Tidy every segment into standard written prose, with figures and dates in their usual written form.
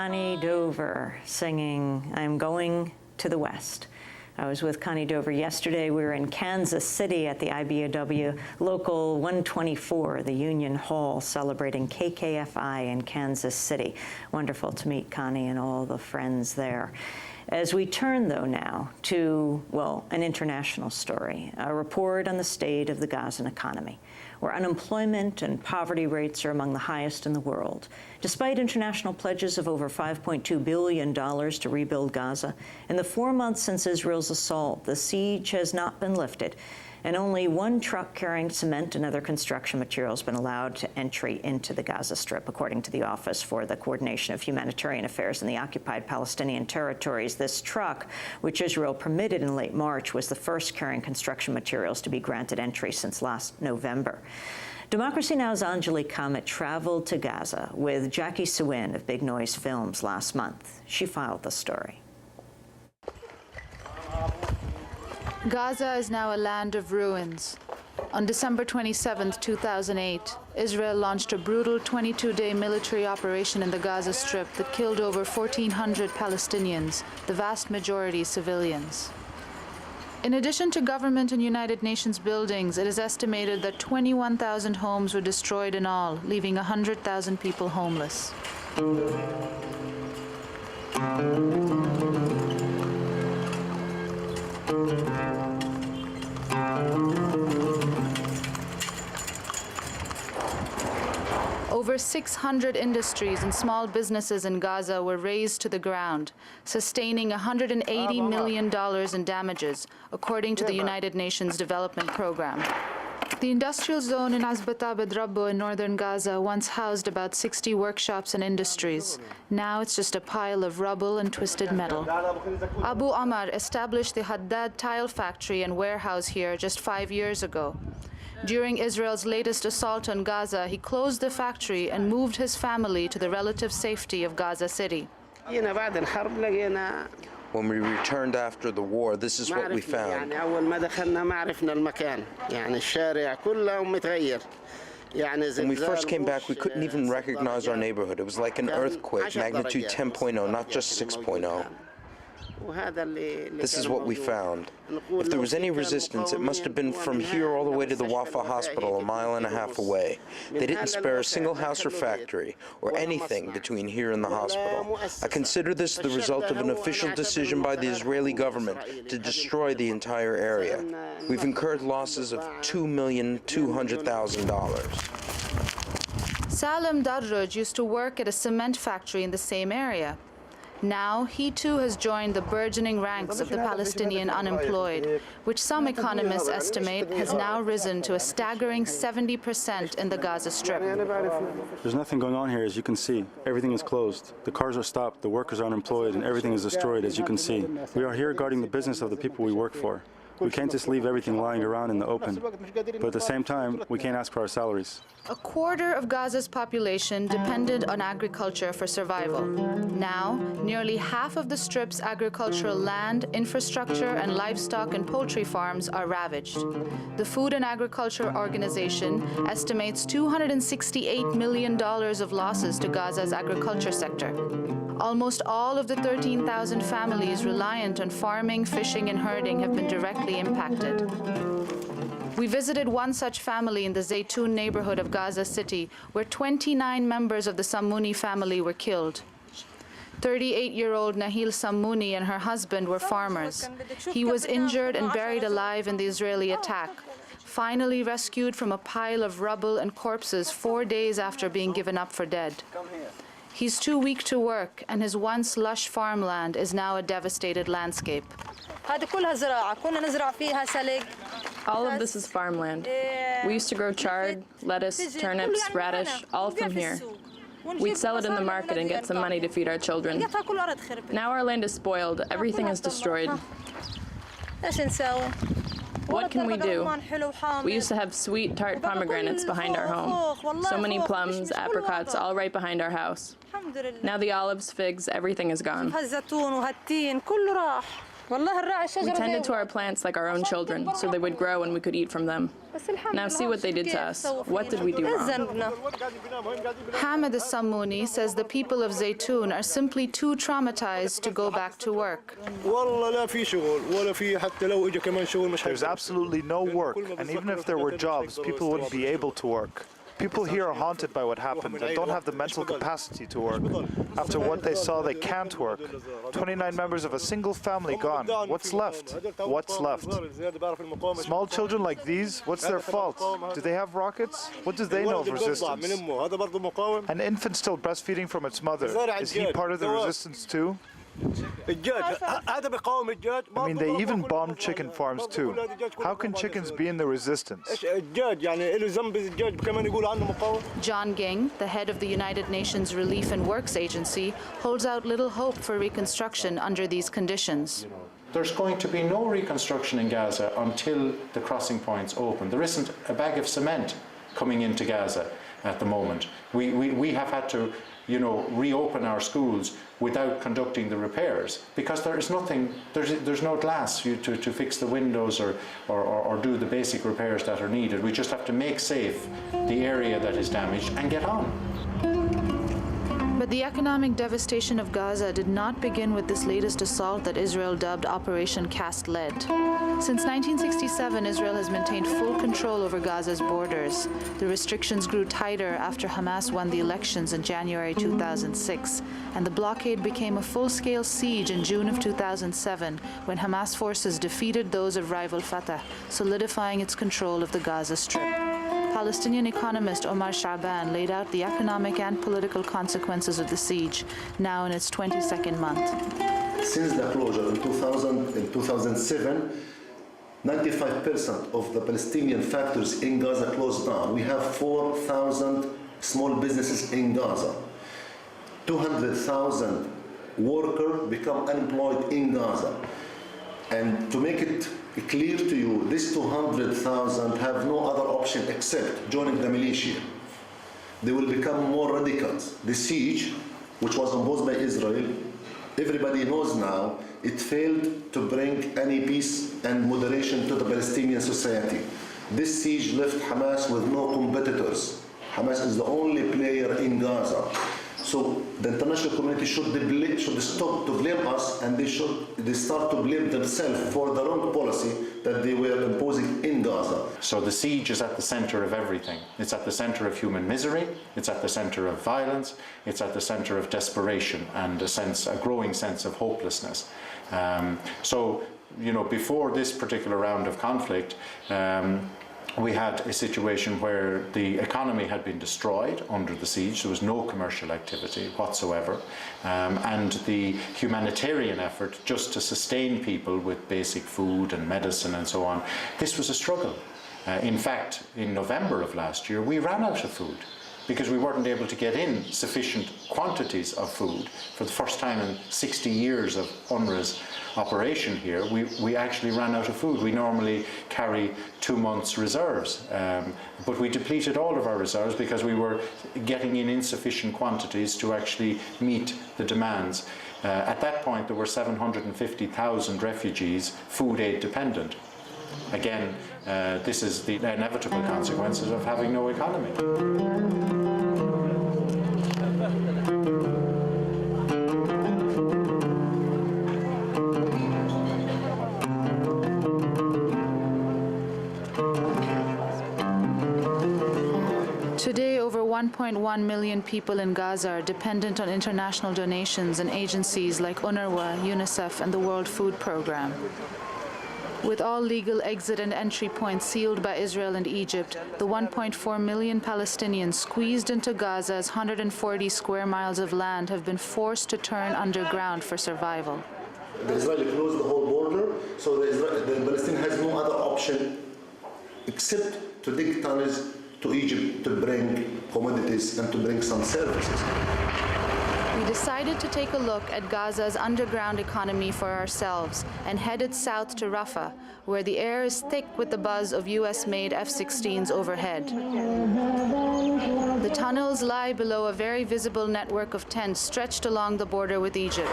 Connie Dover singing I'm Going to the West. I was with Connie Dover yesterday. We were in Kansas City at the IBEW Local 124, the Union Hall, celebrating KKFI in Kansas City. Wonderful to meet Connie and all the friends there. As we turn, though, now to, well, an international story, a report on the state of the Gazan economy, where unemployment and poverty rates are among the highest in the world. Despite international pledges of over $5.2 billion to rebuild Gaza, in the 4 months since Israel's assault, the siege has not been lifted, and only one truck carrying cement and other construction materials has been allowed to entry into the Gaza Strip, according to the Office for the Coordination of Humanitarian Affairs in the Occupied Palestinian Territories. This truck, which Israel permitted in late March, was the first carrying construction materials to be granted entry since last November. Democracy Now!'s Anjali Kamat traveled to Gaza with Jackie Suin of Big Noise Films last month. She filed the story. Gaza is now a land of ruins. On December 27, 2008, Israel launched a brutal 22-day military operation in the Gaza Strip that killed over 1,400 Palestinians, the vast majority civilians. In addition to government and United Nations buildings, it is estimated that 21,000 homes were destroyed in all, leaving 100,000 people homeless. Over 600 industries and small businesses in Gaza were razed to the ground, sustaining $180 million in damages, according to the United Nations Development Program. The industrial zone in Azbata Bedrabbo in northern Gaza once housed about 60 workshops and industries. Now it's just a pile of rubble and twisted metal. Abu Amar established the Haddad tile factory and warehouse here just 5 years ago. During Israel's latest assault on Gaza, he closed the factory and moved his family to the relative safety of Gaza City. When we returned after the war, this is what we found. When we first came back, we couldn't even recognize our neighborhood. It was like an earthquake, magnitude 10.0, not just 6.0. This is what we found. If there was any resistance, it must have been from here all the way to the Wafa Hospital, a mile and a half away. They didn't spare a single house or factory, or anything between here and the hospital. I consider this the result of an official decision by the Israeli government to destroy the entire area. We've incurred losses of $2,200,000. Salem Darroj used to work at a cement factory in the same area. Now, he too has joined the burgeoning ranks of the Palestinian unemployed, which some economists estimate has now risen to a staggering 70% in the Gaza Strip. There's nothing going on here, as you can see. Everything is closed. The cars are stopped, the workers are unemployed, and everything is destroyed, as you can see. We are here guarding the business of the people we work for. We can't just leave everything lying around in the open. But at the same time, we can't ask for our salaries. A quarter of Gaza's population depended on agriculture for survival. Now, nearly half of the Strip's agricultural land, infrastructure, and livestock and poultry farms are ravaged. The Food and Agriculture Organization estimates $268 million of losses to Gaza's agriculture sector. Almost all of the 13,000 families reliant on farming, fishing, and herding have been directly impacted. We visited one such family in the Zaytun neighborhood of Gaza City, where 29 members of the Sammuni family were killed. 38-year-old Nahil Sammuni and her husband were farmers. He was injured and buried alive in the Israeli attack, finally rescued from a pile of rubble and corpses 4 days after being given up for dead. He's too weak to work, and his once lush farmland is now a devastated landscape. All of this is farmland. We used to grow chard, lettuce, turnips, radish, all from here. We'd sell it in the market and get some money to feed our children. Now our land is spoiled. Everything is destroyed. What can we do? We used to have sweet, tart pomegranates behind our home. So many plums, apricots, all right behind our house. Now the olives, figs, everything is gone. We tended to our plants like our own children, so they would grow and we could eat from them. Now see what they did to us. What did we do wrong? Hamid Sammouni says the people of Zaytun are simply too traumatized to go back to work. There's absolutely no work, and even if there were jobs, people wouldn't be able to work. People here are haunted by what happened and don't have the mental capacity to work. After what they saw, they can't work. 29 members of a single family gone. What's left? What's left? Small children like these, what's their fault? Do they have rockets? What do they know of resistance? An infant still breastfeeding from its mother. Is he part of the resistance too? I mean, they even bombed chicken farms too. How can chickens be in the resistance? John Ging, the head of the United Nations Relief and Works Agency, holds out little hope for reconstruction under these conditions. There's going to be no reconstruction in Gaza until the crossing points open. There isn't a bag of cement coming into Gaza at the moment. We have had to, reopen our schools without conducting the repairs because there is nothing, there's no glass to fix the windows or do the basic repairs that are needed. We just have to make safe the area that is damaged and get on. But the economic devastation of Gaza did not begin with this latest assault that Israel dubbed Operation Cast Lead. Since 1967, Israel has maintained full control over Gaza's borders. The restrictions grew tighter after Hamas won the elections in January 2006, and the blockade became a full-scale siege in June of 2007 when Hamas forces defeated those of rival Fatah, solidifying its control of the Gaza Strip. Palestinian economist Omar Sha'ban laid out the economic and political consequences of the siege, now in its 22nd month. Since the closure in 2007, 95% of the Palestinian factories in Gaza closed down. We have 4,000 small businesses in Gaza. 200,000 workers become unemployed in Gaza. And to make it clear to you, these 200,000 have no other option except joining the militia. They will become more radicals. The siege, which was imposed by Israel, everybody knows now, it failed to bring any peace and moderation to the Palestinian society. This siege left Hamas with no competitors. Hamas is the only player in Gaza. So the international community should stop to blame us, and they start to blame themselves for the wrong policy that they were imposing in Gaza. So the siege is at the center of everything. It's at the center of human misery, it's at the center of violence, it's at the center of desperation and a growing sense of hopelessness. Before this particular round of conflict, we had a situation where the economy had been destroyed under the siege. There was no commercial activity whatsoever. And the humanitarian effort just to sustain people with basic food and medicine and so on, this was a struggle. In fact, in November of last year, we ran out of food because we weren't able to get in sufficient quantities of food. For the first time in 60 years of UNRWA's operation here, we actually ran out of food. We normally carry 2 months' reserves, but we depleted all of our reserves because we were getting in insufficient quantities to actually meet the demands. At that point, there were 750,000 refugees food aid dependent. Again, this is the inevitable consequences of having no economy. Today, over 1.1 million people in Gaza are dependent on international donations and agencies like UNRWA, UNICEF, and the World Food Programme. With all legal exit and entry points sealed by Israel and Egypt, the 1.4 million Palestinians squeezed into Gaza's 140 square miles of land have been forced to turn underground for survival. The Israeli closed the whole border, so the Palestinian has no other option except to dig tunnels to Egypt to bring commodities and to bring some services. We decided to take a look at Gaza's underground economy for ourselves and headed south to Rafah, where the air is thick with the buzz of US-made F-16s overhead. The tunnels lie below a very visible network of tents stretched along the border with Egypt.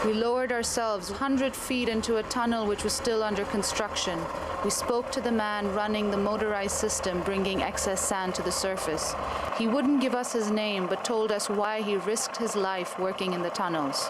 We lowered ourselves 100 feet into a tunnel which was still under construction. We spoke to the man running the motorized system, bringing excess sand to the surface. He wouldn't give us his name, but told us why he risked his life working in the tunnels.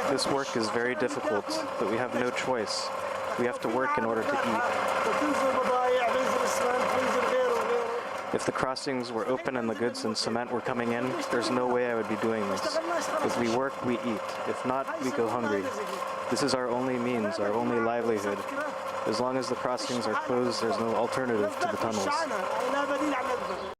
This work is very difficult, but we have no choice. We have to work in order to eat. If the crossings were open and the goods and cement were coming in, there's no way I would be doing this. If we work, we eat. If not, we go hungry. This is our only means, our only livelihood. As long as the crossings are closed, there's no alternative to the tunnels.